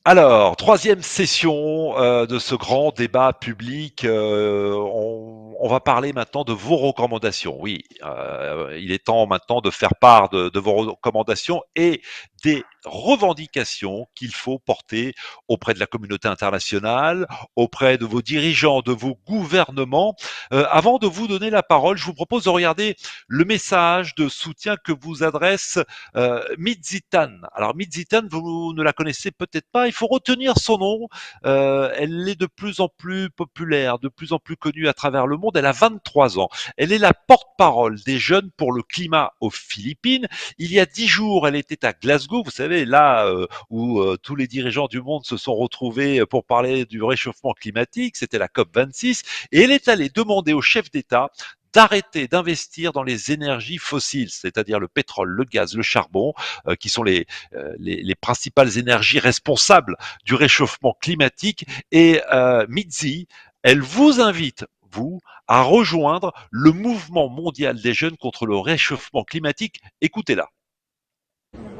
Alors, troisième session de ce grand débat public. On va parler maintenant de vos recommandations. Oui, il est temps maintenant de faire part de vos recommandations et des revendications qu'il faut porter auprès de la communauté internationale, auprès de vos dirigeants, de vos gouvernements. Avant de vous donner la parole, je vous propose de regarder le message de soutien que vous adresse Midzitan. Alors Midzitan, vous ne la connaissez peut-être pas, il faut retenir son nom. Elle est de plus en plus populaire, de plus en plus connue à travers le monde. Elle a 23 ans. Elle est la porte-parole des jeunes pour le climat aux Philippines. Il y a 10 jours, elle était à Glasgow, vous savez, là où tous les dirigeants du monde se sont retrouvés pour parler du réchauffement climatique. C'était la COP 26. Et elle est allée demander aux chefs d'État d'arrêter d'investir dans les énergies fossiles, c'est-à-dire le pétrole, le gaz, le charbon, qui sont les principales énergies responsables du réchauffement climatique. Et Mitzi, elle vous invite, vous, à rejoindre le mouvement mondial des jeunes contre le réchauffement climatique. Écoutez-la.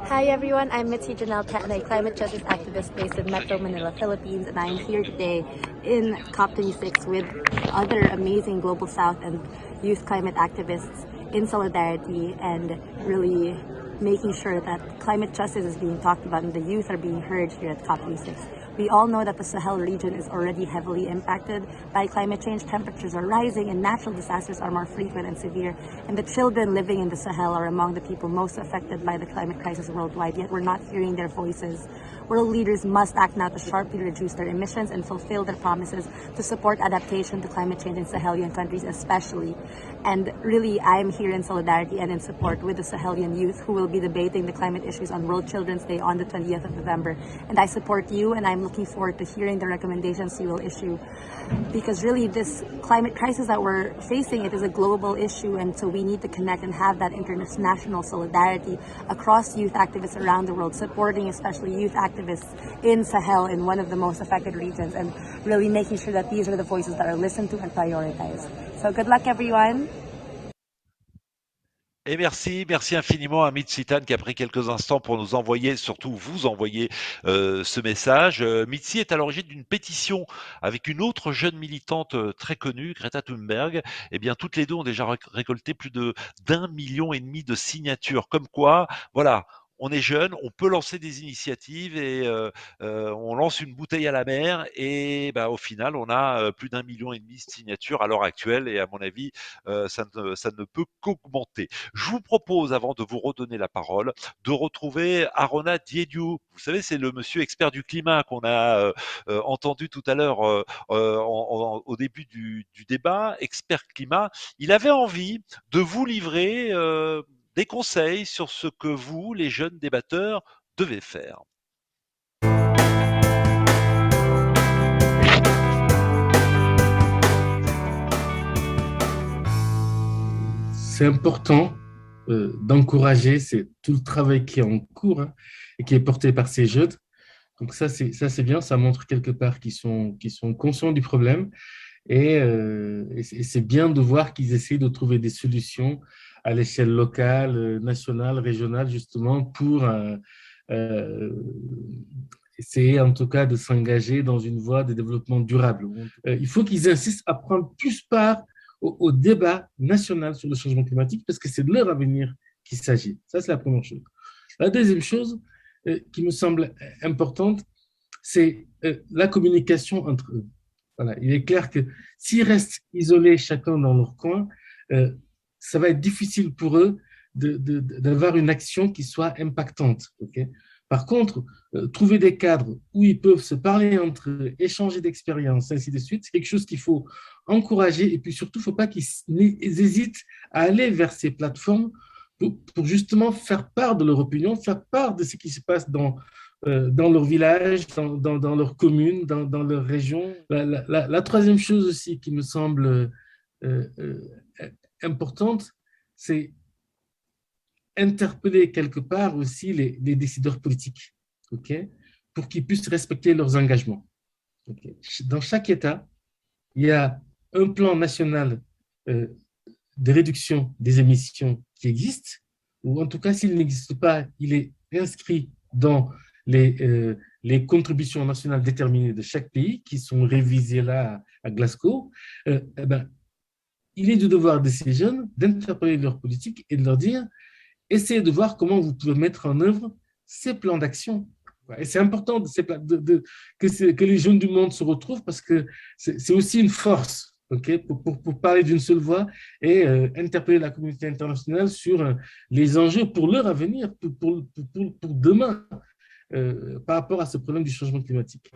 Hi everyone, I'm Mitzi Janelle Katnay, climate justice activist based in Metro Manila, Philippines, and I'm here today in COP26 with other amazing Global South and youth climate activists in solidarity and really making sure that climate justice is being talked about and the youth are being heard here at COP26. We all know that the Sahel region is already heavily impacted by climate change. Temperatures are rising and natural disasters are more frequent and severe. And the children living in the Sahel are among the people most affected by the climate crisis worldwide, yet we're not hearing their voices. World leaders must act now to sharply reduce their emissions and fulfill their promises to support adaptation to climate change in Sahelian countries especially. And really, I'm here in solidarity and in support with the Sahelian youth who will be debating the climate issues on World Children's Day on the 20th of November. And I support you, and I'm looking forward to hearing the recommendations you will issue. Because really, this climate crisis that we're facing, it is a global issue, and so we need to connect and have that international solidarity across youth activists around the world, supporting especially youth activists in Sahel, in one of the most affected regions, and really making sure that these are the voices that are listened to and prioritized. So good luck, everyone. Et merci infiniment à Mitsitan qui a pris quelques instants pour nous envoyer, surtout vous envoyer ce message. Mitsi est à l'origine d'une pétition avec une autre jeune militante très connue, Greta Thunberg. Eh bien, toutes les deux ont déjà récolté plus d'1,5 million de signatures. Comme quoi, voilà. On est jeune, on peut lancer des initiatives et on lance une bouteille à la mer et bah, au final, on a plus d'1,5 million de signatures à l'heure actuelle et à mon avis, ça ne peut qu'augmenter. Je vous propose, avant de vous redonner la parole, de retrouver Arona Diédiou. Vous savez, c'est le monsieur expert du climat qu'on a entendu tout à l'heure au début du débat, expert climat. Il avait envie de vous livrer des conseils sur ce que vous, les jeunes débatteurs, devez faire. C'est important d'encourager tout le travail qui est en cours, hein, et qui est porté par ces jeunes. Donc ça, c'est bien, ça montre quelque part qu'ils sont conscients du problème et c'est bien de voir qu'ils essaient de trouver des solutions à l'échelle locale, nationale, régionale, justement, pour euh, essayer en tout cas de s'engager dans une voie de développement durable. Il faut qu'ils insistent à prendre plus part au débat national sur le changement climatique parce que c'est de leur avenir qu'il s'agit. Ça, c'est la première chose. La deuxième chose qui me semble importante, c'est la communication entre eux. Voilà. Il est clair que s'ils restent isolés chacun dans leur coin, ça va être difficile pour eux d'avoir une action qui soit impactante. Okay. Par contre, trouver des cadres où ils peuvent se parler entre eux, échanger d'expériences, ainsi de suite, c'est quelque chose qu'il faut encourager. Et puis surtout, il ne faut pas qu'ils hésitent à aller vers ces plateformes pour justement faire part de leur opinion, faire part de ce qui se passe dans leur village, dans leur commune, dans leur région. La troisième chose aussi qui me semble importante, c'est interpeller quelque part aussi les décideurs politiques, okay, pour qu'ils puissent respecter leurs engagements. Okay. Dans chaque État, il y a un plan national de réduction des émissions qui existe, ou en tout cas, s'il n'existe pas, il est inscrit dans les contributions nationales déterminées de chaque pays qui sont révisées là à Glasgow, eh ben, il est du devoir de ces jeunes d'interpeller leur politique et de leur dire, essayez de voir comment vous pouvez mettre en œuvre ces plans d'action. Et c'est important que les jeunes du monde se retrouvent parce que c'est aussi une force, pour parler d'une seule voix et interpeller la communauté internationale sur les enjeux pour leur avenir, pour demain, par rapport à ce problème du changement climatique.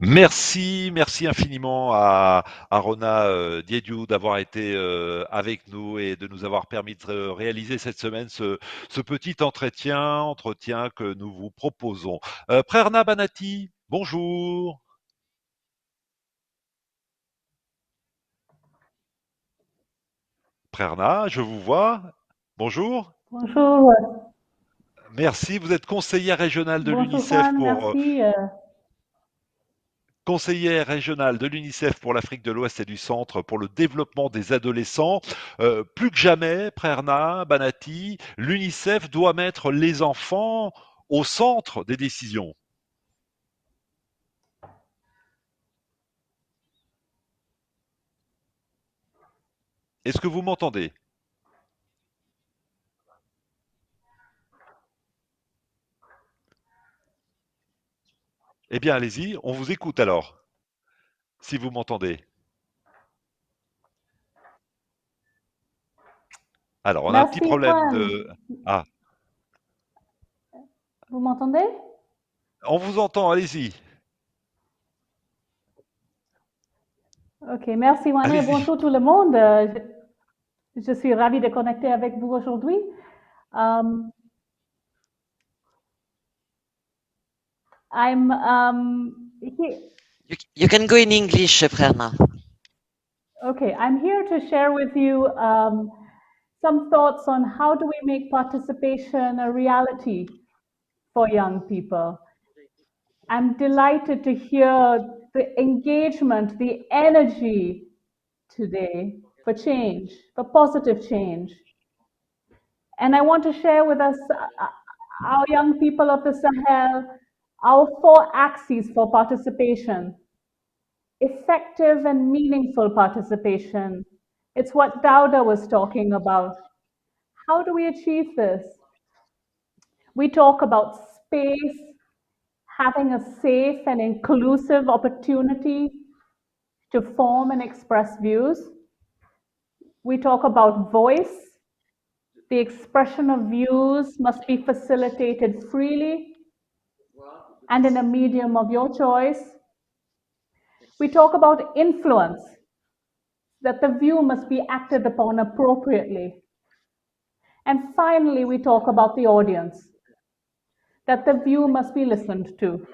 Merci, merci infiniment à Rona Diédiou d'avoir été avec nous et de nous avoir permis de réaliser cette semaine ce petit entretien que nous vous proposons. Prerna Banati, bonjour. Prerna, je vous vois. Bonjour. Bonjour, Merci, vous êtes conseillère régionale de bonjour l'UNICEF Juan, pour merci. conseillère régionale de l'UNICEF pour l'Afrique de l'Ouest et du Centre pour le développement des adolescents. Plus que jamais, Prerna Banati, l'UNICEF doit mettre les enfants au centre des décisions. Est-ce que vous m'entendez? Eh bien, allez-y, on vous écoute alors, si vous m'entendez. Alors, on a un petit Merci problème Juan, de... Ah, vous m'entendez? on vous entend, allez-y, Ok, merci Juan et allez-y. bonjour tout le monde. Je suis ravie de connecter avec vous aujourd'hui. I'm here, You can go in English, Prerna. okay, I'm here to share with you some thoughts on how do we make participation a reality for young people. I'm delighted to hear the engagement, the energy today for change, for positive change. And I want to share with us, our young people of the Sahel, our 4 axes for participation. Effective and meaningful participation. It's what Dauda was talking about. How do we achieve this? We talk about space, having a safe and inclusive opportunity to form and express views. We talk about voice. The expression of views must be facilitated freely and in a medium of your choice. We talk about influence, that the view must be acted upon appropriately. And finally, we talk about the audience, that the view must be listened to.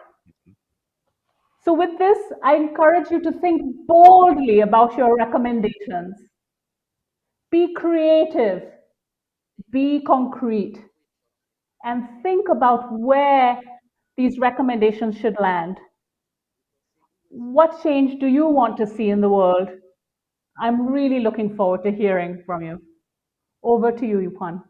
So with this, I encourage you to think boldly about your recommendations. Be creative, be concrete, and think about where these recommendations should land. What change do you want to see in the world? I'm really looking forward to hearing from you. Over to you, Yupan.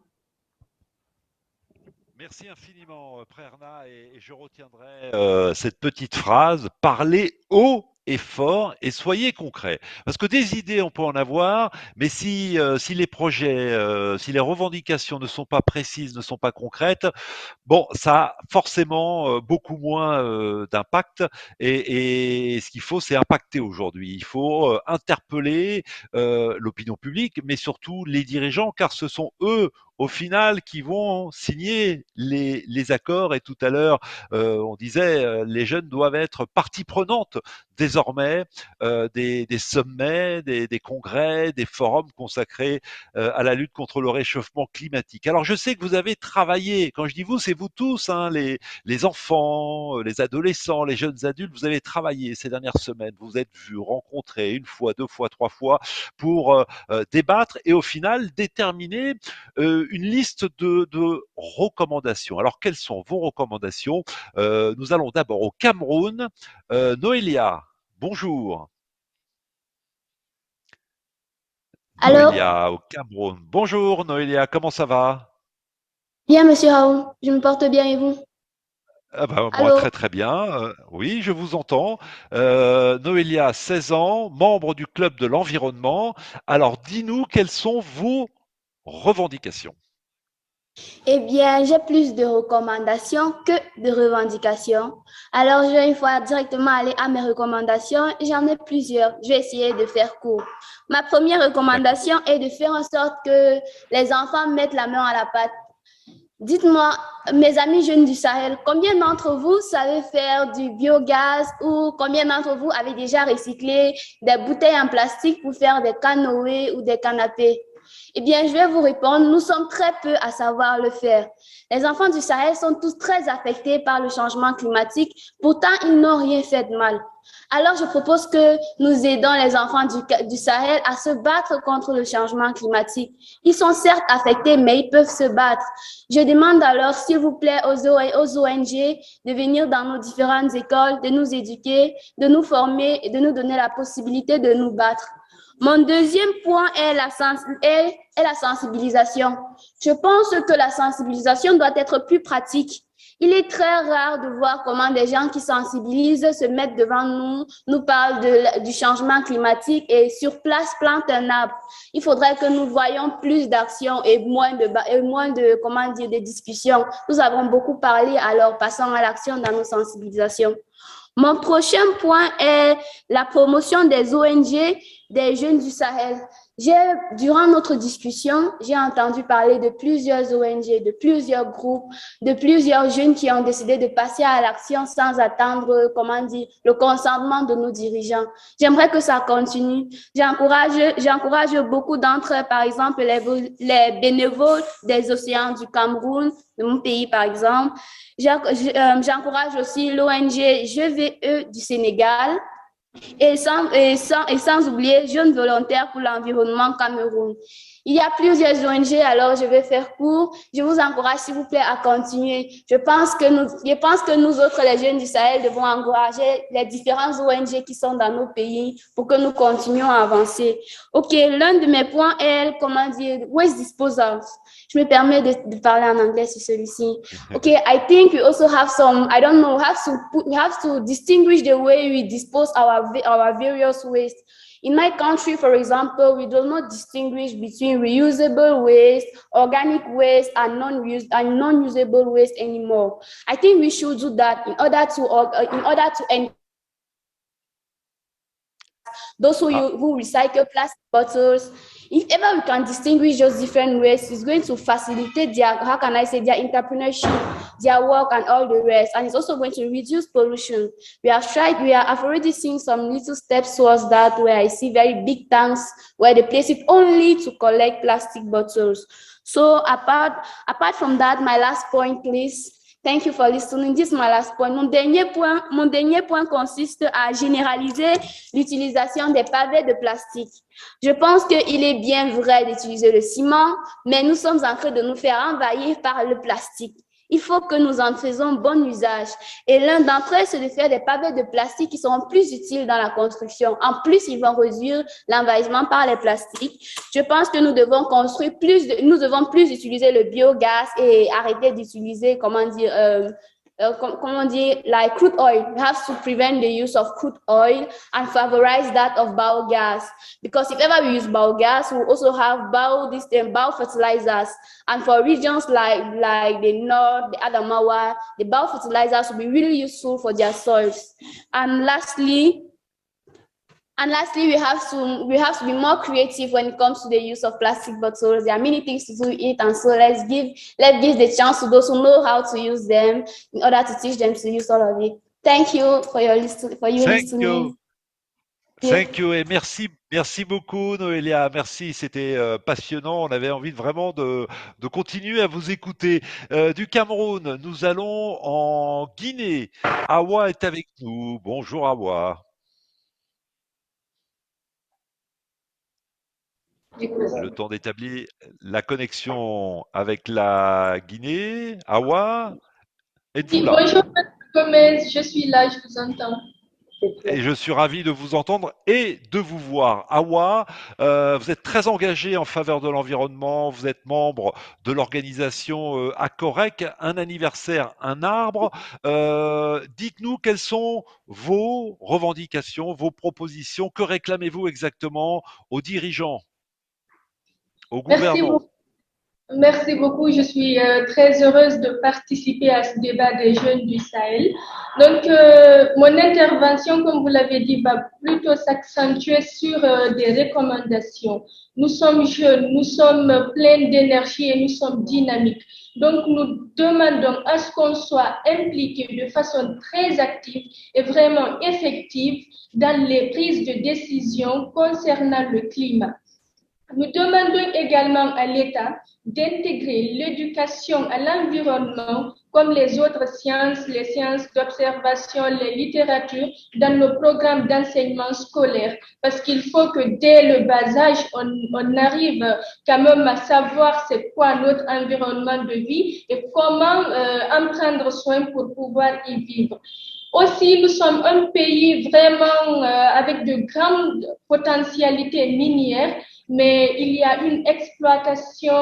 Merci infiniment, Prerna, et je retiendrai cette petite phrase, parlez haut et fort et soyez concrets. Parce que des idées, on peut en avoir, mais si les projets, si les revendications ne sont pas précises, ne sont pas concrètes, bon, ça a forcément beaucoup moins d'impact. Et ce qu'il faut, c'est impacter aujourd'hui. Il faut interpeller l'opinion publique, mais surtout les dirigeants, car ce sont eux au final qui vont signer les accords. Et tout à l'heure, on disait, les jeunes doivent être partie prenante désormais des sommets, des congrès, des forums consacrés à la lutte contre le réchauffement climatique. Alors je sais que vous avez travaillé, quand je dis vous, c'est vous tous, hein, les enfants, les adolescents, les jeunes adultes, vous avez travaillé ces dernières semaines, vous êtes vus, rencontrés une fois, deux fois, trois fois pour débattre et au final déterminer une liste de recommandations. Alors quelles sont vos recommandations? Nous allons d'abord au Cameroun. Noélia, bonjour. Allô? Noélia au Cameroun. Bonjour Noélia, comment ça va? Bien, monsieur Raoul. Je me porte bien et vous? Ah bah, moi Allô? très très bien. Oui, je vous entends. Noélia, 16 ans, membre du club de l'environnement. Alors dis-nous quelles sont vos revendications. Eh bien, j'ai plus de recommandations que de revendications. Alors, je vais une fois directement aller à mes recommandations. J'en ai plusieurs. Je vais essayer de faire court. Ma première D'accord. recommandation est de faire en sorte que les enfants mettent la main à la pâte. Dites-moi, mes amis jeunes du Sahel, combien d'entre vous savez faire du biogaz ou combien d'entre vous avez déjà recyclé des bouteilles en plastique pour faire des canoës ou des canapés? Eh bien, je vais vous répondre, nous sommes très peu à savoir le faire. Les enfants du Sahel sont tous très affectés par le changement climatique, pourtant ils n'ont rien fait de mal. Alors, je propose que nous aidons les enfants du Sahel à se battre contre le changement climatique. Ils sont certes affectés, mais ils peuvent se battre. Je demande alors, s'il vous plaît, aux ONG de venir dans nos différentes écoles, de nous éduquer, de nous former et de nous donner la possibilité de nous battre. Mon deuxième point est la sensibilisation. Je pense que la sensibilisation doit être plus pratique. Il est très rare de voir comment des gens qui sensibilisent se mettent devant nous, nous parlent du changement climatique et sur place plantent un arbre. Il faudrait que nous voyions plus d'actions et moins de, comment dire, de discussions. Nous avons beaucoup parlé, alors passons à l'action dans nos sensibilisations. Mon prochain point est la promotion des ONG des jeunes du Sahel. Durant notre discussion, j'ai entendu parler de plusieurs ONG, de plusieurs groupes, de plusieurs jeunes qui ont décidé de passer à l'action sans attendre, comment dire, le consentement de nos dirigeants. J'aimerais que ça continue. J'encourage beaucoup d'entre eux, par exemple, les bénévoles des océans du Cameroun, de mon pays, par exemple. J'encourage aussi l'ONG GVE du Sénégal et sans oublier Jeunes volontaires pour l'environnement Cameroun. Il y a plusieurs ONG, alors je vais faire court. Je vous encourage, s'il vous plaît, à continuer. Je pense que nous autres, les jeunes du Sahel, devons encourager les différentes ONG qui sont dans nos pays pour que nous continuions à avancer. OK, l'un de mes points est, comment dire, waste disposal. Je me permets de parler en anglais sur celui-ci. Okay, I think we also have some, I don't know, we have to distinguish the way we dispose our various waste. In my country, for example, we do not distinguish between reusable waste, organic waste, and non-usable waste anymore. I think we should do that in order to those who recycle plastic bottles. If ever we can distinguish those different ways, it's going to facilitate their, how can I say, their entrepreneurship, their work, and all the rest. And it's also going to reduce pollution. I've already seen some little steps towards that, where I see very big tanks where they place it only to collect plastic bottles. So apart from that, my last point, please. Thank you for listening. This is my last point. Mon dernier point consiste à généraliser l'utilisation des pavés de plastique. Je pense qu'il est bien vrai d'utiliser le ciment, mais nous sommes en train de nous faire envahir par le plastique. Il faut que nous en faisons bon usage. Et l'un d'entre eux, c'est de faire des pavés de plastique qui seront plus utiles dans la construction. En plus, ils vont réduire l'envahissement par les plastiques. Je pense que nous devons plus utiliser le biogaz et arrêter d'utiliser, like crude oil. We have to prevent the use of crude oil and favorize that of biogas. Because if ever we use biogas, we also have biofertilizers. And for regions like the North, the Adamawa, the biofertilizers will be really useful for their soils. And lastly, we have to be more creative when it comes to the use of plastic bottles. There are many things to do with it, and so let's give the chance to those who know how to use them in order to teach them to use all of it. Thank you for listening. Thank you et merci beaucoup Noélia, merci, c'était passionnant, on avait envie vraiment de continuer à vous écouter. Du Cameroun, nous allons en Guinée. Awa est avec nous. Bonjour Awa. Le temps d'établir la connexion avec la Guinée. Awa, êtes-vous Oui, là? bonjour, Gomez, je suis là, je vous entends. Et je suis ravi de vous entendre et de vous voir. Awa, vous êtes très engagé en faveur de l'environnement, vous êtes membre de l'organisation Acorec, un anniversaire, un arbre. Dites-nous quelles sont vos revendications, vos propositions, que réclamez-vous exactement aux dirigeants, au Merci gouvernement? beaucoup. Merci beaucoup. Je suis très heureuse de participer à ce débat des jeunes du Sahel. Donc, mon intervention, comme vous l'avez dit, va plutôt s'accentuer sur des recommandations. Nous sommes jeunes, nous sommes pleins d'énergie et nous sommes dynamiques. Donc, nous demandons à ce qu'on soit impliqué de façon très active et vraiment effective dans les prises de décision concernant le climat. Nous demandons également à l'État d'intégrer l'éducation à l'environnement comme les autres sciences, les sciences d'observation, les littératures dans nos programmes d'enseignement scolaire parce qu'il faut que dès le bas âge, on arrive quand même à savoir c'est quoi notre environnement de vie et comment en prendre soin pour pouvoir y vivre. Aussi, nous sommes un pays vraiment avec de grandes potentialités minières, mais il y a une exploitation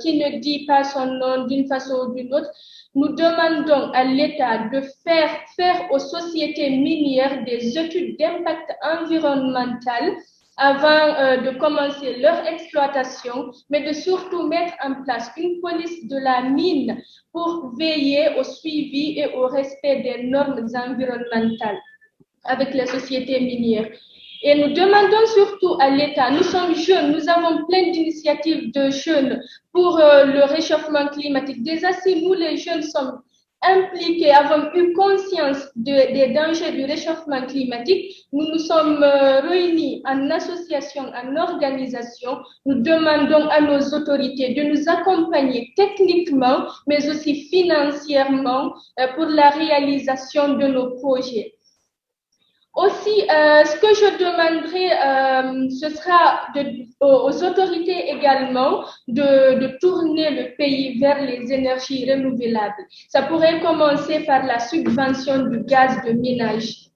qui ne dit pas son nom d'une façon ou d'une autre. Nous demandons à l'État de faire aux sociétés minières des études d'impact environnemental avant de commencer leur exploitation, mais de surtout mettre en place une police de la mine pour veiller au suivi et au respect des normes environnementales avec les sociétés minières. Et nous demandons surtout à l'État, nous sommes jeunes, nous avons plein d'initiatives de jeunes pour le réchauffement climatique. Déjà, si nous, les jeunes, sommes impliqués, avons eu conscience des dangers du réchauffement climatique, nous nous sommes réunis en association, en organisation. Nous demandons à nos autorités de nous accompagner techniquement, mais aussi financièrement pour la réalisation de nos projets. Aussi, ce que je demanderai, ce sera aux autorités également de tourner le pays vers les énergies renouvelables. Ça pourrait commencer par la subvention du gaz de ménage.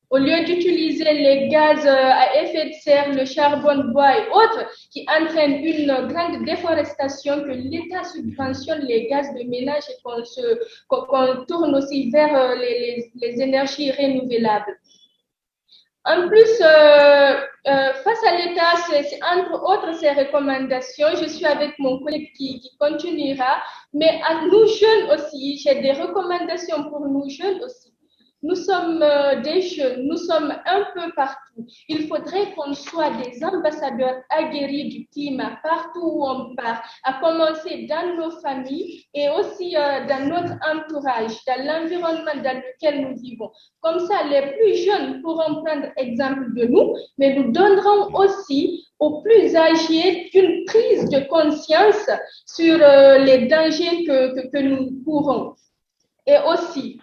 Au lieu d'utiliser les gaz à effet de serre, le charbon de bois et autres, qui entraînent une grande déforestation, que l'État subventionne les gaz de ménage et qu'on tourne aussi vers les énergies renouvelables. En plus, face à l'État, c'est entre autres ces recommandations, je suis avec mon collègue qui continuera, mais à nous jeunes aussi, j'ai des recommandations pour nous jeunes aussi. Nous sommes des jeunes, nous sommes un peu partout. Il faudrait qu'on soit des ambassadeurs aguerris du climat partout où on part, à commencer dans nos familles et aussi dans notre entourage, dans l'environnement dans lequel nous vivons. Comme ça, les plus jeunes pourront prendre exemple de nous, mais nous donnerons aussi aux plus âgés une prise de conscience sur les dangers que nous courons. Et aussi,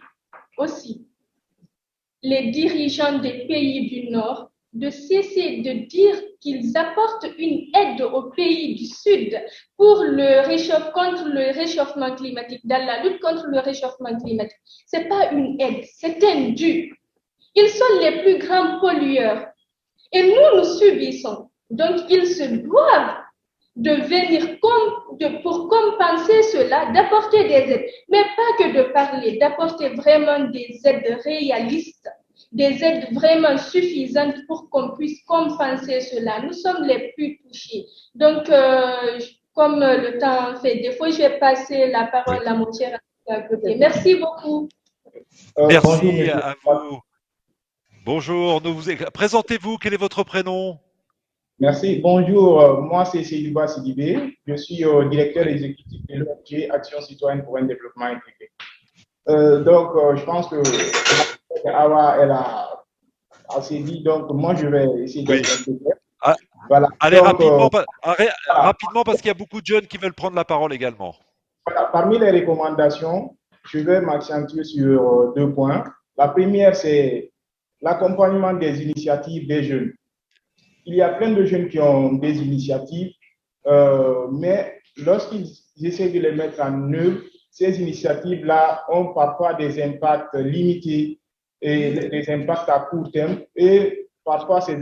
les dirigeants des pays du Nord de cesser de dire qu'ils apportent une aide aux pays du Sud pour contre le réchauffement climatique, dans la lutte contre le réchauffement climatique. Ce n'est pas une aide, c'est un dû. Ils sont les plus grands pollueurs et nous subissons. Donc, ils se doivent de venir pour compenser cela, d'apporter des aides, mais pas que de parler, d'apporter vraiment des aides réalistes, des aides vraiment suffisantes pour qu'on puisse compenser cela. Nous sommes les plus touchés. Donc, comme le temps fait défaut, je vais passer la parole à mon cher à côté. Merci beaucoup. Merci à vous. Bonjour, présentez-vous, quel est votre prénom? Merci. Bonjour, moi c'est Seydouba Sidibé. Je suis directeur exécutif de l'ONG Action citoyenne pour un développement intégré. Je pense que Awa, elle a assez dit, donc moi je vais essayer d'être un peu clair. Voilà. Allez, rapidement parce qu'il y a beaucoup de jeunes qui veulent prendre la parole également. Voilà. Parmi les recommandations, je vais m'accentuer sur 2 points. La première, c'est l'accompagnement des initiatives des jeunes. Il y a plein de jeunes qui ont des initiatives, mais lorsqu'ils essaient de les mettre en œuvre, ces initiatives-là ont parfois des impacts limités et les impacts à court terme. Et parfois, ces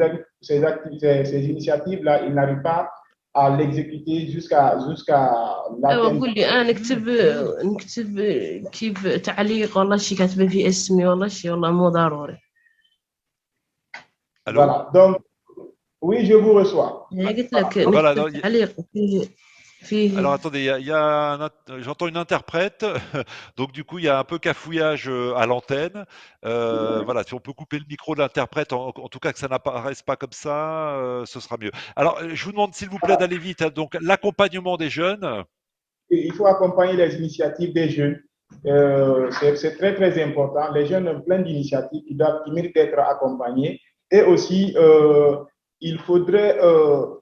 initiatives-là, ils n'arrivent pas à l'exécuter jusqu'à l'atteinte. قول لي انا نكتب كيف تعليق والله شي كاتبه في اسمي والله شي والله مو ضروري. Allô? Voilà, donc, oui, je vous reçois. قلت لك Voilà, نكتب non, تعليق فيه. alors attendez, j'entends une interprète, donc du coup il y a un peu cafouillage à l'antenne. Voilà, si on peut couper le micro de l'interprète, en tout cas que ça n'apparaisse pas comme ça, ce sera mieux. Alors, je vous demande s'il vous plaît d'aller vite, hein. Donc l'accompagnement des jeunes. Il faut accompagner les initiatives des jeunes. C'est très, très important. Les jeunes ont plein d'initiatives qui méritent d'être accompagnées. Et aussi, il faudrait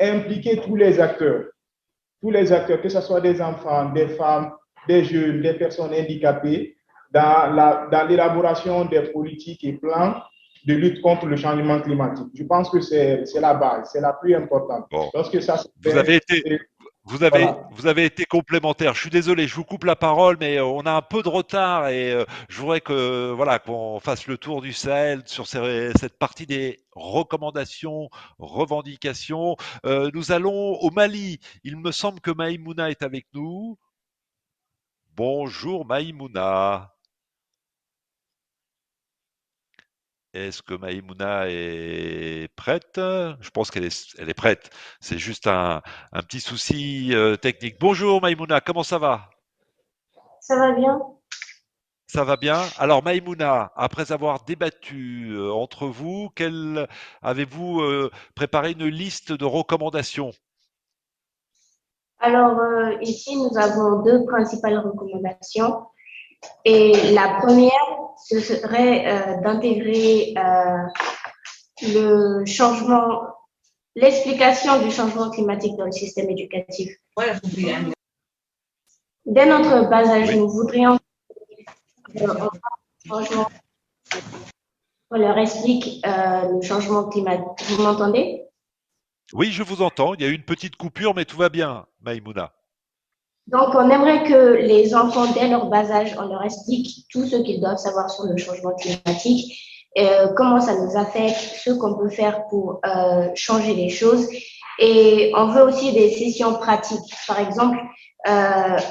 impliquer tous les acteurs, que ce soit des enfants, des femmes, des jeunes, des personnes handicapées, dans l'élaboration des politiques et plans de lutte contre le changement climatique. Je pense que c'est la base, c'est la plus importante. Bon. Lorsque ça se Vous fait, avez été, voilà. vous avez été complémentaire. Je suis désolé, je vous coupe la parole, mais on a un peu de retard et je voudrais que voilà qu'on fasse le tour du Sahel sur cette partie des recommandations, revendications. Nous allons au Mali. Il me semble que Maïmouna est avec nous. Bonjour Maïmouna. Est-ce que Maïmouna est prête? Je pense elle est prête. C'est juste un petit souci technique. Bonjour Maïmouna, comment ça va? Ça va bien? Ça va bien? Alors Maïmouna, après avoir débattu entre vous, avez-vous préparé une liste de recommandations? Alors, ici, nous avons deux principales recommandations. Et la première, ce serait d'intégrer l'explication du changement climatique dans le système éducatif. Dès notre bas âge, Oui. nous voudrions changement. On leur explique le changement climatique. Vous m'entendez? Oui, je vous entends. Il y a eu une petite coupure, mais tout va bien, Maïmouna. Donc, on aimerait que les enfants, dès leur bas âge, on leur explique tout ce qu'ils doivent savoir sur le changement climatique, comment ça nous affecte, ce qu'on peut faire pour changer les choses. Et on veut aussi des sessions pratiques. Par exemple,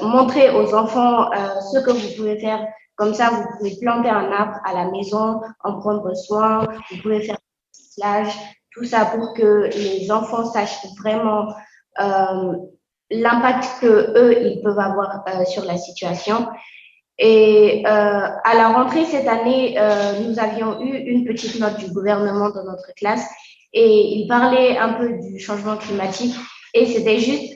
montrer aux enfants ce que vous pouvez faire. Comme ça, vous pouvez planter un arbre à la maison, en prendre soin, vous pouvez faire du recyclage, tout ça pour que les enfants sachent vraiment l'impact que eux ils peuvent avoir sur la situation. Et à la rentrée cette année, nous avions eu une petite note du gouvernement dans notre classe et il parlait un peu du changement climatique et c'était juste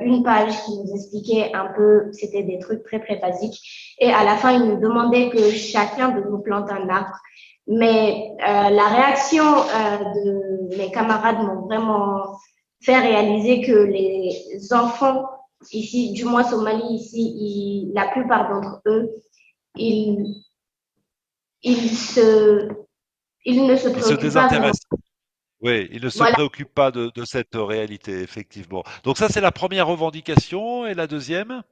une page qui nous expliquait un peu, c'était des trucs très très basiques et à la fin il nous demandait que chacun de nous plante un arbre. Mais la réaction de mes camarades m'ont vraiment fait réaliser que les enfants ici, du moins au Mali, ici, la plupart d'entre eux, ils ne se Il se préoccupent pas vraiment. désintéresse. Oui, il ne se Voilà. préoccupe pas de cette réalité, effectivement. Donc ça, c'est la première revendication. Et la deuxième?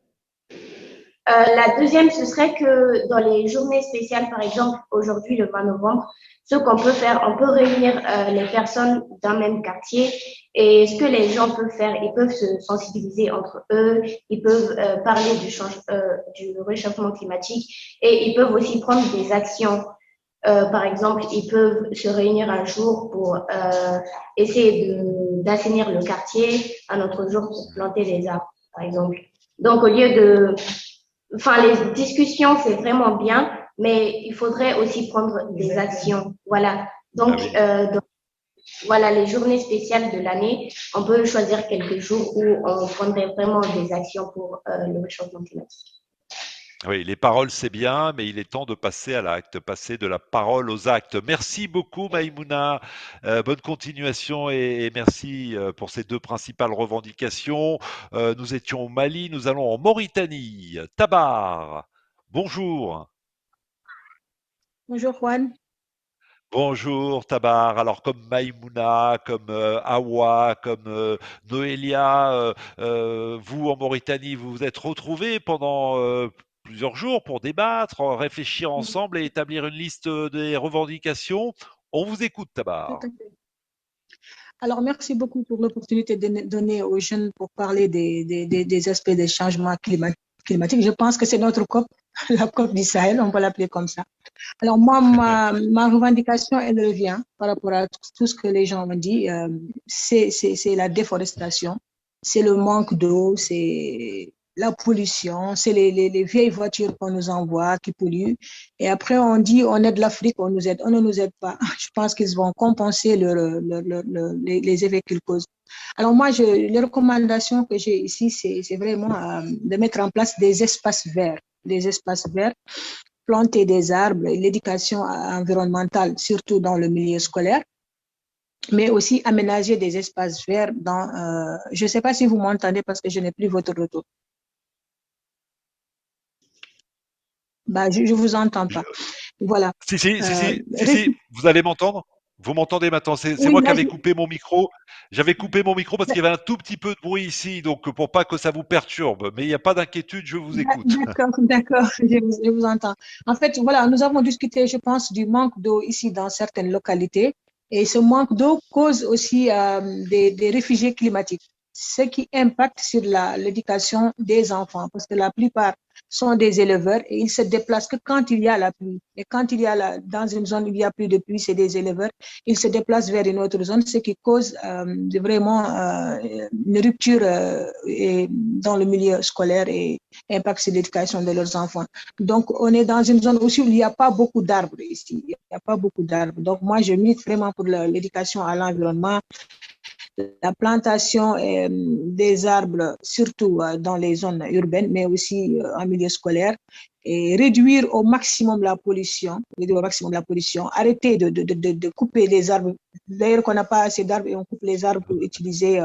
La deuxième, ce serait que dans les journées spéciales, par exemple, aujourd'hui, le 20 novembre, ce qu'on peut faire, on peut réunir les personnes d'un même quartier et ce que les gens peuvent faire, ils peuvent se sensibiliser entre eux, ils peuvent parler du réchauffement climatique et ils peuvent aussi prendre des actions. Par exemple, ils peuvent se réunir un jour pour essayer d'assainir le quartier, un autre jour pour planter des arbres, par exemple. Donc, au lieu de Enfin, les discussions, c'est vraiment bien, mais il faudrait aussi prendre des actions. Voilà. Donc, voilà, les journées spéciales de l'année, on peut choisir quelques jours où on prendrait vraiment des actions pour le réchauffement climatique. Oui, les paroles, c'est bien, mais il est temps de passer à l'acte, passer de la parole aux actes. Merci beaucoup, Maïmouna. Bonne continuation et merci pour ces deux principales revendications. Nous étions au Mali, nous allons en Mauritanie. Tabar, bonjour. Bonjour Juan. Bonjour Tabar. Alors comme Maïmouna, comme Awa, comme Noélia, vous en Mauritanie, vous vous êtes retrouvés pendant plusieurs jours pour débattre, réfléchir ensemble et établir une liste des revendications. On vous écoute, Tabar. Alors, merci beaucoup pour l'opportunité donnée aux jeunes pour parler des aspects des changements climatiques. Je pense que c'est notre COP, la COP du Sahel, on peut l'appeler comme ça. Alors, moi, ma revendication, elle revient par rapport à tout ce que les gens m'ont dit. C'est la déforestation, c'est le manque d'eau, c'est la pollution, c'est les vieilles voitures qu'on nous envoie qui polluent. Et après, on dit on aide l'Afrique, on nous aide. On ne nous aide pas. Je pense qu'ils vont compenser les effets qu'ils causent. Alors moi, les recommandations que j'ai ici, c'est vraiment de mettre en place des espaces verts. Des espaces verts, planter des arbres, l'éducation environnementale, surtout dans le milieu scolaire, mais aussi aménager des espaces verts dans... je ne sais pas si vous m'entendez parce que je n'ai plus votre retour. Bah, je ne vous entends pas. Voilà. Si, vous allez m'entendre? Vous m'entendez maintenant? C'est oui, moi qui avais coupé mon micro. J'avais coupé mon micro parce qu'il y avait un tout petit peu de bruit ici, donc pour pas que ça vous perturbe. Mais il n'y a pas d'inquiétude, je vous écoute. D'accord, je vous entends. En fait, voilà, nous avons discuté, je pense, du manque d'eau ici dans certaines localités. Et ce manque d'eau cause aussi des réfugiés climatiques, ce qui impacte sur l'éducation des enfants, parce que la plupart sont des éleveurs et ils se déplacent que quand il y a la pluie. Et quand il y a dans une zone où il n'y a plus de pluie, c'est des éleveurs, ils se déplacent vers une autre zone, ce qui cause vraiment une rupture dans le milieu scolaire et impact sur l'éducation de leurs enfants. Donc, on est dans une zone aussi où il n'y a pas beaucoup d'arbres ici. Il n'y a pas beaucoup d'arbres. Donc, moi, je milite vraiment pour l'éducation à l'environnement, la plantation des arbres, surtout dans les zones urbaines, mais aussi en milieu scolaire, et réduire au maximum la pollution, arrêter de couper les arbres. D'ailleurs, qu'on n'a pas assez d'arbres et on coupe les arbres pour utiliser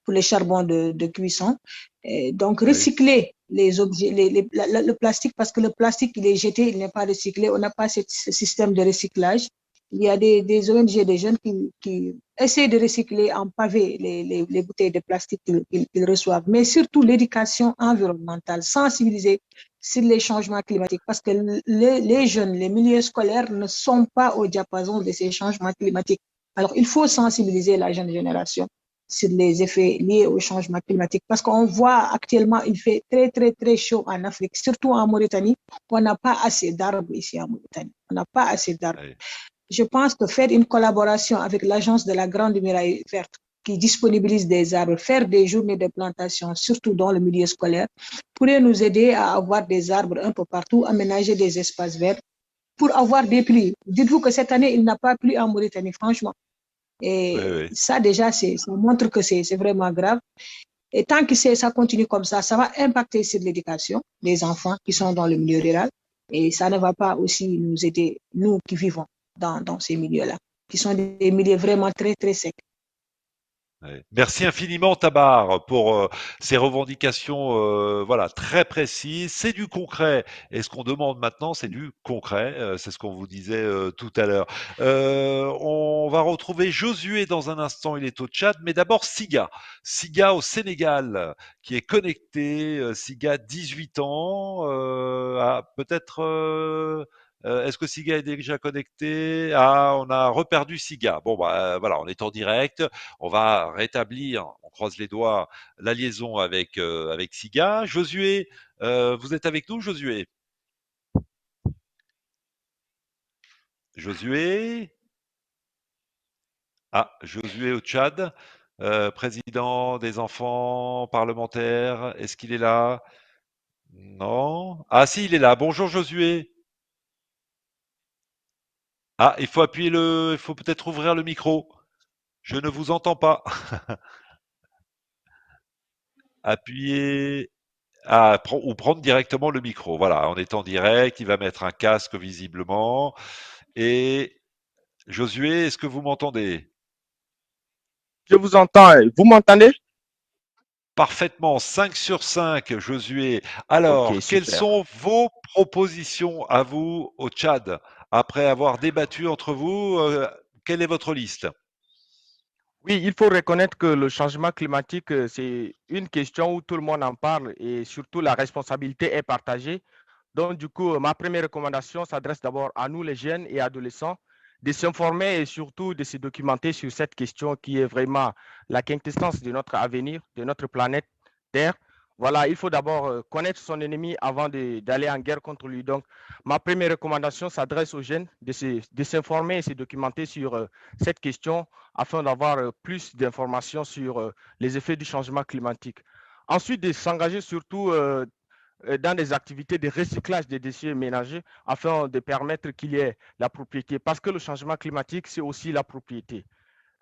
pour les charbons de cuisson. Et donc, recycler les objets, le plastique, parce que le plastique, il est jeté, il n'est pas recyclé. On n'a pas ce système de recyclage. Il y a des ONG, des jeunes qui essaient de recycler en pavé les bouteilles de plastique qu'ils reçoivent, mais surtout l'éducation environnementale, sensibiliser sur les changements climatiques, parce que les jeunes, les milieux scolaires ne sont pas au diapason de ces changements climatiques. Alors, il faut sensibiliser la jeune génération sur les effets liés au changement climatique, parce qu'on voit actuellement, il fait très, très, très chaud en Afrique, surtout en Mauritanie. On n'a pas assez d'arbres ici en Mauritanie. On n'a pas assez d'arbres. Oui. Je pense que faire une collaboration avec l'agence de la Grande Muraille Verte qui disponibilise des arbres, faire des journées de plantation, surtout dans le milieu scolaire, pourrait nous aider à avoir des arbres un peu partout, aménager des espaces verts pour avoir des pluies. Dites-vous que cette année, il n'a pas plu en Mauritanie, franchement. Et ça, déjà, ça montre que c'est vraiment grave. Et tant que ça continue comme ça va impacter sur l'éducation des enfants qui sont dans le milieu rural. Et ça ne va pas aussi nous aider, nous qui vivons dans ces milieux-là, qui sont des milieux vraiment très, très secs. Merci infiniment, Tabar, pour ces revendications voilà, très précises. C'est du concret. Et ce qu'on demande maintenant, c'est du concret. C'est ce qu'on vous disait tout à l'heure. On va retrouver Josué dans un instant. Il est au Tchad. Mais d'abord, Siga. Siga au Sénégal, qui est connecté. Siga, 18 ans. Peut-être... est-ce que Siga est déjà connecté? Ah, on a reperdu Siga. Bon, bah voilà, on est en direct. On va rétablir, on croise les doigts, la liaison avec Siga. Josué, vous êtes avec nous, Josué? Josué? Ah, Josué au Tchad, président des enfants parlementaires. Est-ce qu'il est là? Non. Ah si, il est là. Bonjour, Josué. Ah, il faut il faut peut-être ouvrir le micro. Je ne vous entends pas. Appuyez. Ah, ou prendre directement le micro. Voilà, on est en direct, il va mettre un casque visiblement. Et Josué, est-ce que vous m'entendez? Je vous entends. Vous m'entendez? Parfaitement, 5 sur 5, Josué. Alors, Ok, quelles super. sont vos propositions à vous au Tchad? Après avoir débattu entre vous, quelle est votre liste? Oui, il faut reconnaître que le changement climatique, c'est une question où tout le monde en parle et surtout la responsabilité est partagée. Donc, du coup, ma première recommandation s'adresse d'abord à nous, les jeunes et adolescents, de s'informer et surtout de se documenter sur cette question qui est vraiment la quintessence de notre avenir, de notre planète Terre. Voilà, il faut d'abord connaître son ennemi avant d'aller en guerre contre lui. Donc, ma première recommandation s'adresse aux jeunes de s'informer et se documenter sur cette question afin d'avoir plus d'informations sur les effets du changement climatique. Ensuite, de s'engager surtout dans des activités de recyclage des déchets ménagers afin de permettre qu'il y ait la propriété. Parce que le changement climatique, c'est aussi la propriété.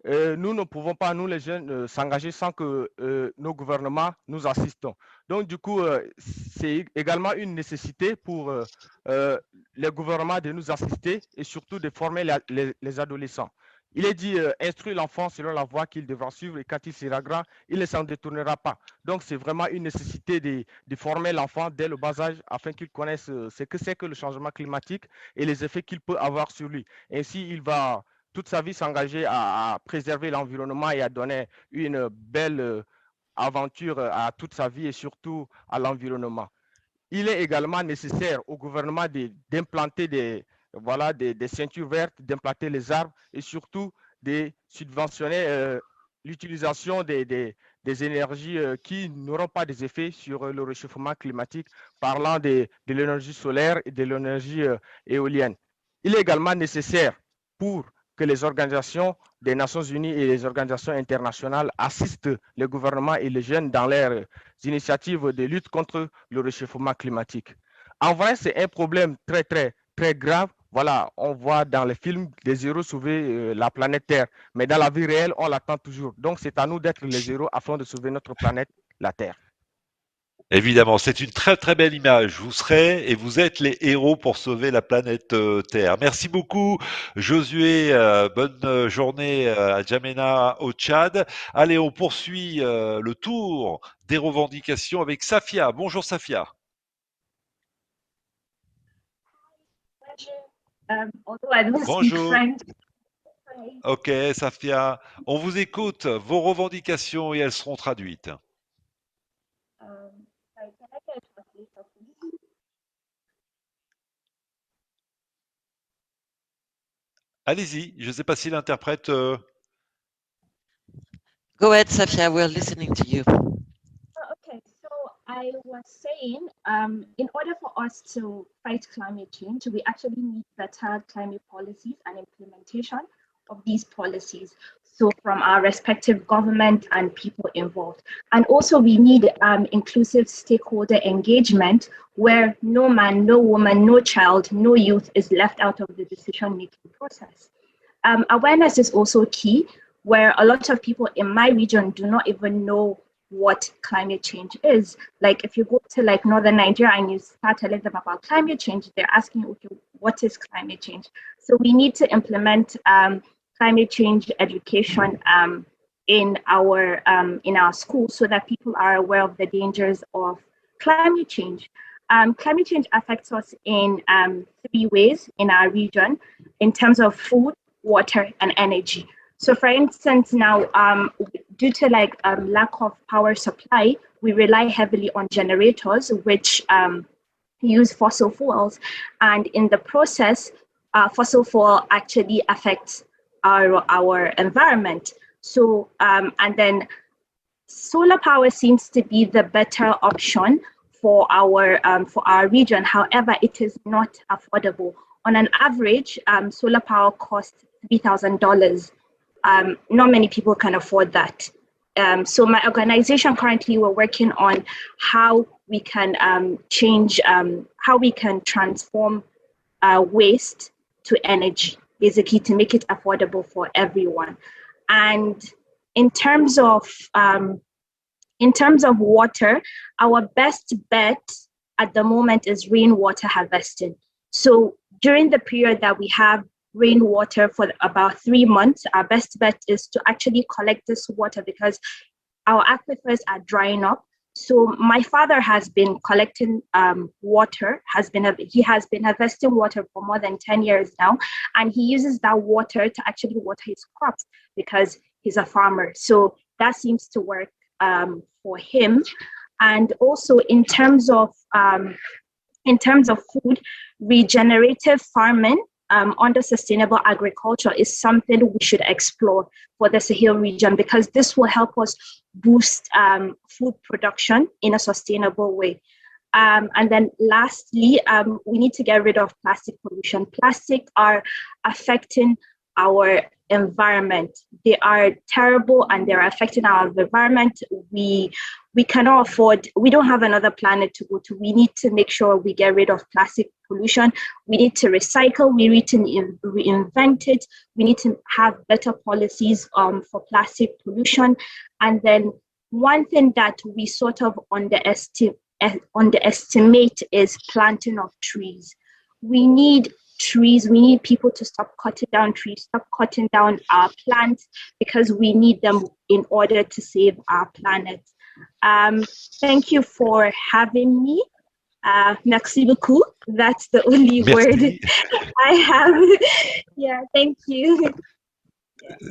Nous ne pouvons pas, nous les jeunes, s'engager sans que nos gouvernements nous assistent. Donc, du coup, c'est également une nécessité pour les gouvernements de nous assister et surtout de former les adolescents. Il est dit, instruire l'enfant selon la voie qu'il devra suivre et quand il sera grand, il ne s'en détournera pas. Donc, c'est vraiment une nécessité de former l'enfant dès le bas âge afin qu'il connaisse ce que c'est que le changement climatique et les effets qu'il peut avoir sur lui. Ainsi, il va toute sa vie s'engager à préserver l'environnement et à donner une belle aventure à toute sa vie et surtout à l'environnement. Il est également nécessaire au gouvernement d'implanter des ceintures vertes, d'implanter les arbres et surtout de subventionner l'utilisation des énergies qui n'auront pas des effets sur le réchauffement climatique, parlant de l'énergie solaire et de l'énergie éolienne. Il est également nécessaire pour que les organisations des Nations Unies et les organisations internationales assistent les gouvernements et les jeunes dans leurs initiatives de lutte contre le réchauffement climatique. En vrai, c'est un problème très, très, très grave. Voilà, on voit dans les films des héros sauver la planète Terre, mais dans la vie réelle, on l'attend toujours. Donc, c'est à nous d'être les héros afin de sauver notre planète, la Terre. Évidemment, c'est une très très belle image. Vous serez et vous êtes les héros pour sauver la planète Terre. Merci beaucoup, Josué. Bonne journée à Djamena au Tchad. Allez, on poursuit le tour des revendications avec Safia. Bonjour Safia. Although I don't speak Bonjour. French. Ok, Safia. On vous écoute. Vos revendications et elles seront traduites. Sorry, can I get a translator, please? Allez-y. Je ne sais pas si l'interprète. Go ahead, Safia, we're listening to you. Okay, so I was saying, in order for us to fight climate change, we actually need better climate policies and implementation of these policies. So from our respective government and people involved. And also we need inclusive stakeholder engagement where no man, no woman, no child, no youth is left out of the decision-making process. Awareness is also key, where a lot of people in my region do not even know what climate change is. Like if you go to like northern Nigeria and you start telling them about climate change, they're asking, okay, what is climate change? So we need to implement climate change education in our schools so that people are aware of the dangers of climate change. Climate change affects us in 3 ways in our region in terms of food, water, and energy. So for instance, now, due to like lack of power supply, we rely heavily on generators, which use fossil fuels. And in the process, fossil fuel actually affects our environment. So, and then solar power seems to be the better option for our region. However, it is not affordable. On an average, solar power costs $3,000. Not many people can afford that. So my organization currently, we're working on how we can how we can transform waste to energy, basically to make it affordable for everyone. And in terms of water, our best bet at the moment is rainwater harvesting. So during the period that we have rainwater for about 3 months, our best bet is to actually collect this water because our aquifers are drying up. So my father has been collecting water, he has been harvesting water for more than 10 years now, and he uses that water to actually water his crops because he's a farmer. So that seems to work for him. And also in terms of food, regenerative farming under sustainable agriculture is something we should explore for the Sahel region, because this will help us boost food production in a sustainable way. And then lastly, we need to get rid of plastic pollution. Plastic are affecting our environment. They are terrible and they're affecting our environment. We cannot afford, we don't have another planet to go to. We need to make sure we get rid of plastic pollution. We need to recycle, we need to reinvent it. We need to have better policies for plastic pollution. And then one thing that we sort of underestimate is planting of trees. We need trees, we need people to stop cutting down trees, stop cutting down our plants, because we need them in order to save our planet. Thank you for having me. Merci beaucoup. That's the only word I have. Yeah, thank you.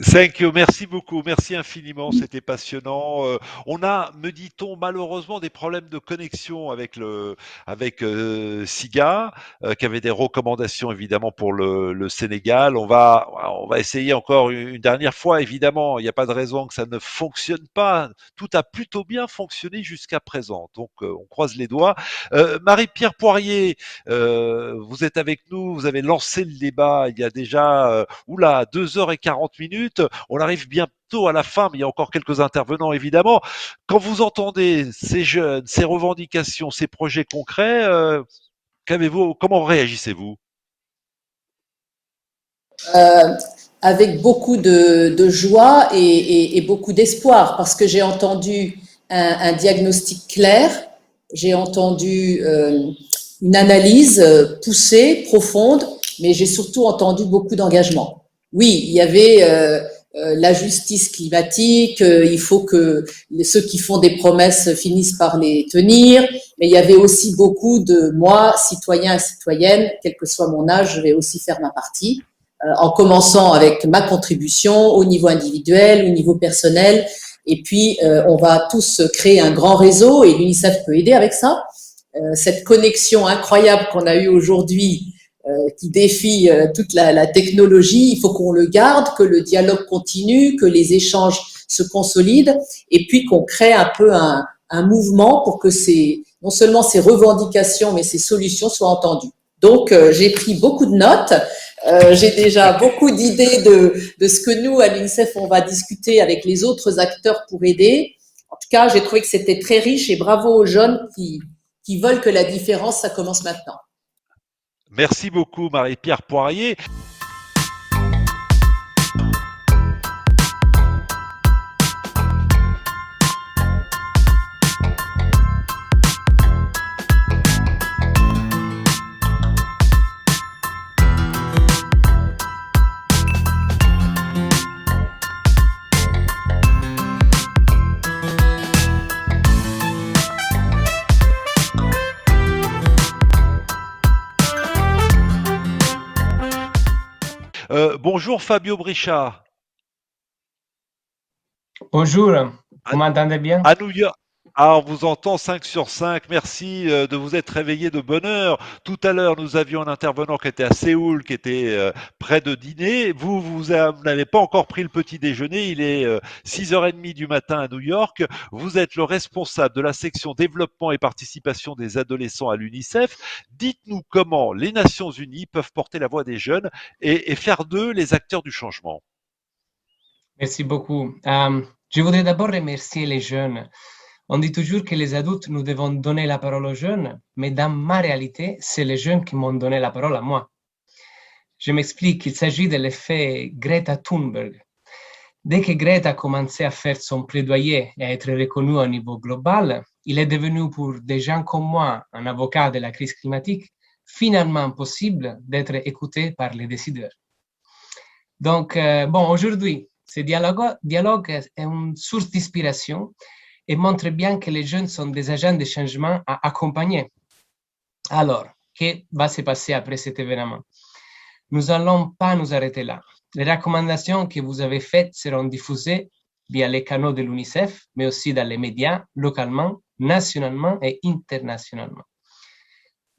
Thank you, merci beaucoup, merci infiniment, c'était passionnant. On a, me dit-on, malheureusement des problèmes de connexion avec Siga, qui avait des recommandations évidemment pour le Sénégal. On va essayer encore une dernière fois, évidemment. Il n'y a pas de raison que ça ne fonctionne pas. Tout a plutôt bien fonctionné jusqu'à présent, donc on croise les doigts. Marie-Pierre Poirier, vous êtes avec nous, vous avez lancé le débat il y a déjà 2h40 minutes. On arrive bientôt à la fin, mais il y a encore quelques intervenants évidemment. Quand vous entendez ces jeunes, ces revendications, ces projets concrets, comment réagissez-vous? Avec beaucoup de joie et beaucoup d'espoir, parce que j'ai entendu un diagnostic clair, j'ai entendu une analyse poussée, profonde, mais j'ai surtout entendu beaucoup d'engagement. Oui, il y avait la justice climatique, il faut que ceux qui font des promesses finissent par les tenir, mais il y avait aussi beaucoup de moi, citoyens et citoyennes, quel que soit mon âge, je vais aussi faire ma partie, en commençant avec ma contribution au niveau individuel, au niveau personnel, et puis on va tous créer un grand réseau et l'UNICEF peut aider avec ça. Cette connexion incroyable qu'on a eue aujourd'hui, qui défie toute la technologie, il faut qu'on le garde, que le dialogue continue, que les échanges se consolident et puis qu'on crée un peu un mouvement pour que non seulement ces revendications mais ces solutions soient entendues. Donc j'ai pris beaucoup de notes, j'ai déjà beaucoup d'idées de ce que nous à l'UNICEF on va discuter avec les autres acteurs pour aider. En tout cas, j'ai trouvé que c'était très riche et bravo aux jeunes qui veulent que la différence, ça commence maintenant. Merci beaucoup Marie-Pierre Poirier. Bonjour Fabio Brichard. Bonjour, vous m'entendez bien? À New York. Ah, on vous entend 5 sur 5. Merci de vous être réveillé de bonne heure. Tout à l'heure, nous avions un intervenant qui était à Séoul, qui était près de dîner. Vous n'avez pas encore pris le petit déjeuner. Il est 6h30 du matin à New York. Vous êtes le responsable de la section développement et participation des adolescents à l'UNICEF. Dites-nous comment les Nations Unies peuvent porter la voix des jeunes et faire d'eux les acteurs du changement. Merci beaucoup. Je voudrais d'abord remercier les jeunes. On dit toujours que les adultes, nous devons donner la parole aux jeunes, mais dans ma réalité, c'est les jeunes qui m'ont donné la parole à moi. Je m'explique, il s'agit de l'effet Greta Thunberg. Dès que Greta a commencé à faire son plaidoyer et à être reconnue au niveau global, il est devenu pour des gens comme moi, un avocat de la crise climatique, finalement possible d'être écouté par les décideurs. Donc, aujourd'hui, ce dialogue est une source d'inspiration et montre bien que les jeunes sont des agents de changement à accompagner. Alors, que va se passer après cet événement? Nous n'allons pas nous arrêter là. Les recommandations que vous avez faites seront diffusées via les canaux de l'UNICEF, mais aussi dans les médias, localement, nationalement et internationalement.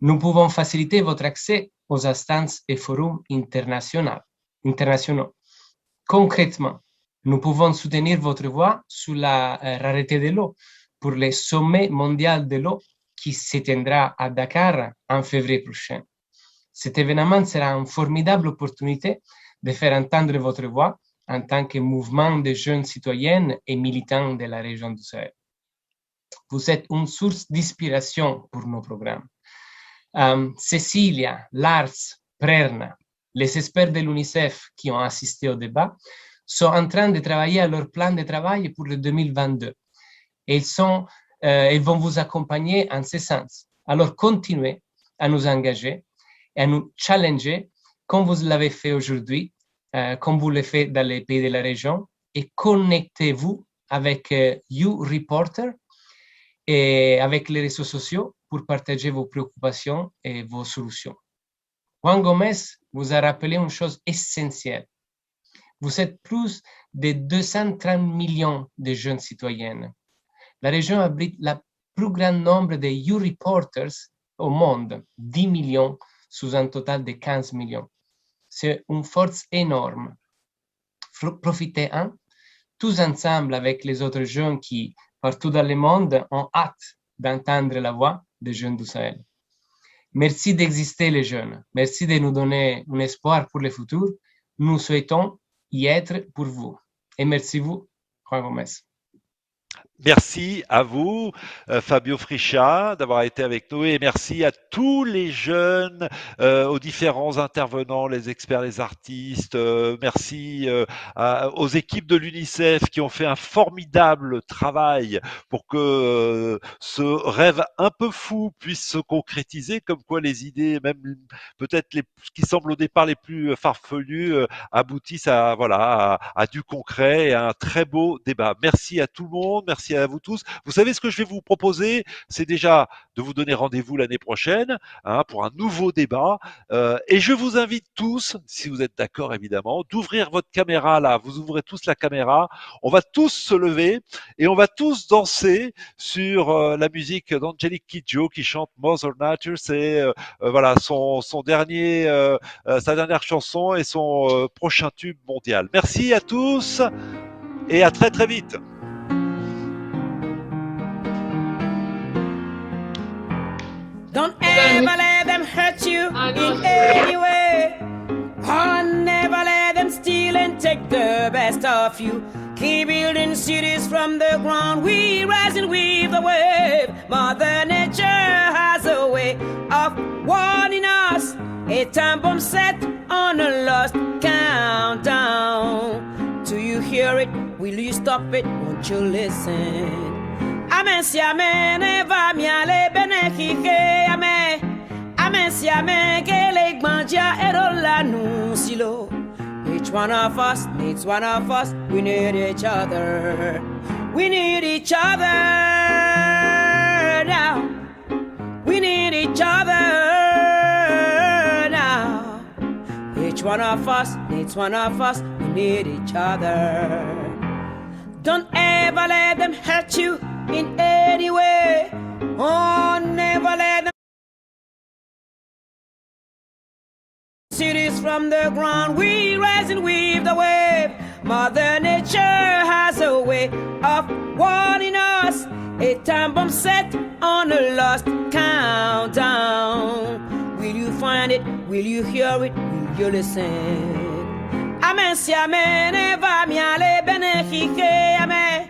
Nous pouvons faciliter votre accès aux instances et forums internationaux. Concrètement, nous pouvons soutenir votre voix sur la rareté de l'eau pour le sommet mondial de l'eau qui se tiendra à Dakar en février prochain. Cet événement sera une formidable opportunité de faire entendre votre voix en tant que mouvement de jeunes citoyennes et militants de la région du Sahel. Vous êtes une source d'inspiration pour nos programmes. Cecilia, Lars, Prerna, les experts de l'UNICEF qui ont assisté au débat sont en train de travailler à leur plan de travail pour le 2022. Et ils vont vous accompagner en ce sens. Alors continuez à nous engager et à nous challenger comme vous l'avez fait aujourd'hui, comme vous le faites dans les pays de la région, et connectez-vous avec YouReporter et avec les réseaux sociaux pour partager vos préoccupations et vos solutions. Juan Gomez vous a rappelé une chose essentielle. Vous êtes plus de 230 millions de jeunes citoyennes. La région abrite le plus grand nombre de YouReporters au monde, 10 millions sous un total de 15 millions. C'est une force énorme. Profitez-en, tous ensemble avec les autres jeunes qui, partout dans le monde, ont hâte d'entendre la voix des jeunes du Sahel. Merci d'exister les jeunes. Merci de nous donner un espoir pour le futur. Nous souhaitons y être pour vous. Et merci vous, Juan Gomez. Merci à vous, Fabio Friccia, d'avoir été avec nous, et merci à tous les jeunes, aux différents intervenants, les experts, les artistes. Merci aux équipes de l'UNICEF qui ont fait un formidable travail pour que ce rêve un peu fou puisse se concrétiser, comme quoi les idées, même peut-être qui semblent au départ les plus farfelues, aboutissent à du concret et à un très beau débat. Merci à tout le monde, merci à vous tous. Vous savez ce que je vais vous proposer, c'est déjà de vous donner rendez-vous l'année prochaine pour un nouveau débat. Et je vous invite tous, si vous êtes d'accord évidemment, d'ouvrir votre caméra là. Vous ouvrez tous la caméra. On va tous se lever et on va tous danser sur la musique d'Angelique Kidjo qui chante Mother Nature. C'est voilà sa dernière chanson et son prochain tube mondial. Merci à tous et à très très vite. Don't ever let them hurt you in any way. Oh, never let them steal and take the best of you. Keep building cities from the ground. We rise and weave the wave. Mother Nature has a way of warning us. A time bomb set on a lost countdown. Do you hear it? Will you stop it? Won't you listen? Amen, si amen, eva miale benekike, amen. Amen, si amen, que le gbandia erola nu silo. Each one of us needs one of us. We need each other. We need each other now. We need each other now. Each one of us needs one of us. We need each other. Don't ever let them hurt you in any way. Oh, never let them cities from the ground. We rise and weave the wave. Mother Nature has a way of warning us. A time bomb set on a lost countdown. Will you find it? Will you hear it? Will you listen? Amen, si amen, eva miale benekike, amen.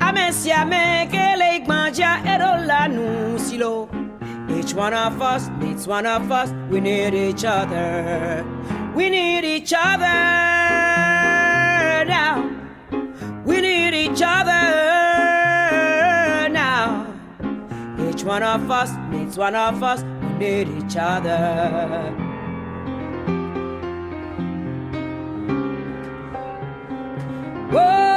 Amen, si amen, que le gbandia erola nu silo. Each one of us needs one of us. We need each other. We need each other now. We need each other now. Each one of us needs one of us. We need each other. Whoa.